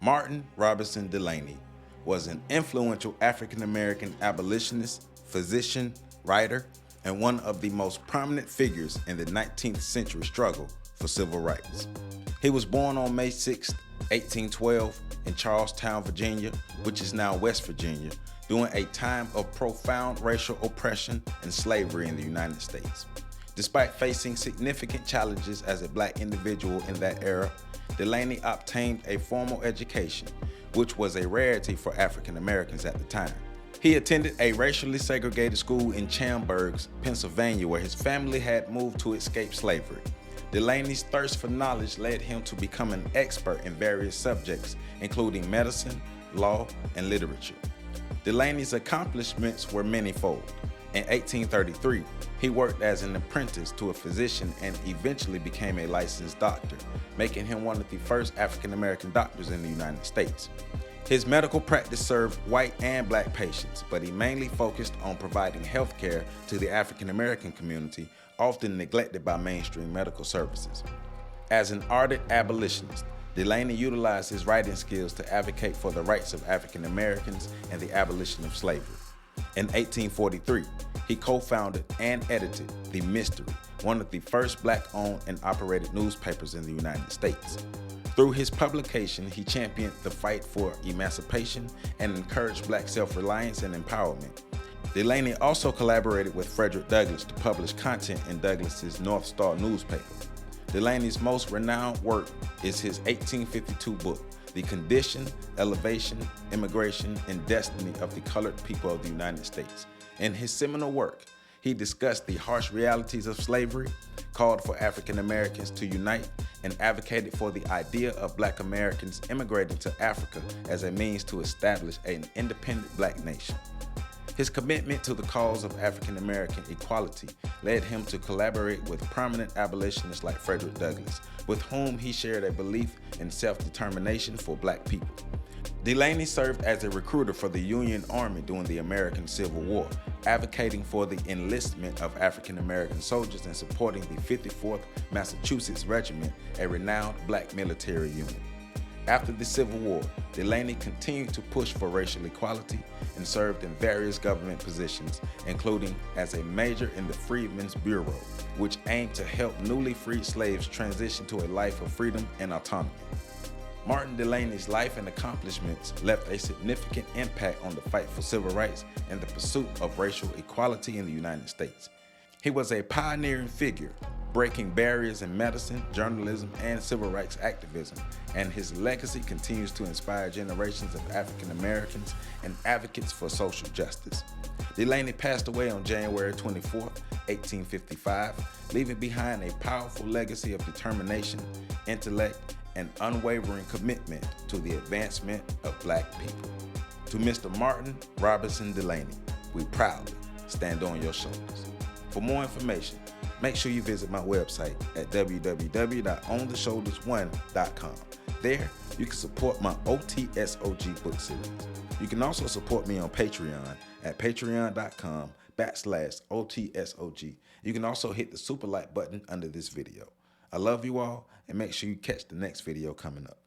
Martin Robinson Delany was an influential African-American abolitionist, physician, writer, and one of the most prominent figures in the 19th century struggle for civil rights. He was born on May 6, 1812 in Charlestown, Virginia, which is now West Virginia, during a time of profound racial oppression and slavery in the United States. Despite facing significant challenges as a black individual in that era, Delany obtained a formal education, which was a rarity for African Americans at the time. He attended a racially segregated school in Chambersburg, Pennsylvania, where his family had moved to escape slavery. Delany's thirst for knowledge led him to become an expert in various subjects, including medicine, law, and literature. Delany's accomplishments were manifold. In 1833, he worked as an apprentice to a physician and eventually became a licensed doctor, making him one of the first African-American doctors in the United States. His medical practice served white and black patients, but he mainly focused on providing health care to the African-American community, often neglected by mainstream medical services. As an ardent abolitionist, Delany utilized his writing skills to advocate for the rights of African Americans and the abolition of slavery. In 1843, he co-founded and edited The Mystery, one of the first black-owned and operated newspapers in the United States. Through his publication, he championed the fight for emancipation and encouraged black self-reliance and empowerment. Delany also collaborated with Frederick Douglass to publish content in Douglass's North Star newspaper. Delany's most renowned work is his 1852 book, The Condition, Elevation, Emigration, and Destiny of the Colored People of the United States. In his seminal work, he discussed the harsh realities of slavery, called for African Americans to unite, and advocated for the idea of black Americans immigrating to Africa as a means to establish an independent black nation. His commitment to the cause of African American equality led him to collaborate with prominent abolitionists like Frederick Douglass, with whom he shared a belief in self-determination for black people. Delany served as a recruiter for the Union Army during the American Civil War, advocating for the enlistment of African American soldiers and supporting the 54th Massachusetts Regiment, a renowned black military unit. After the Civil War, Delany continued to push for racial equality and served in various government positions, including as a major in the Freedmen's Bureau, which aimed to help newly freed slaves transition to a life of freedom and autonomy. Martin Delany's life and accomplishments left a significant impact on the fight for civil rights and the pursuit of racial equality in the United States. He was a pioneering figure, breaking barriers in medicine, journalism, and civil rights activism, and his legacy continues to inspire generations of African Americans and advocates for social justice. Delany passed away on January 24, 1855, leaving behind a powerful legacy of determination, intellect, and unwavering commitment to the advancement of black people. To Mr. Martin Robinson Delany, we proudly stand on your shoulders. For more information, make sure you visit my website at www.ontheshoulders1.com. There, you can support my OTSOG book series. You can also support me on Patreon at patreon.com/OTSOG. You can also hit the super like button under this video. I love you all, and make sure you catch the next video coming up.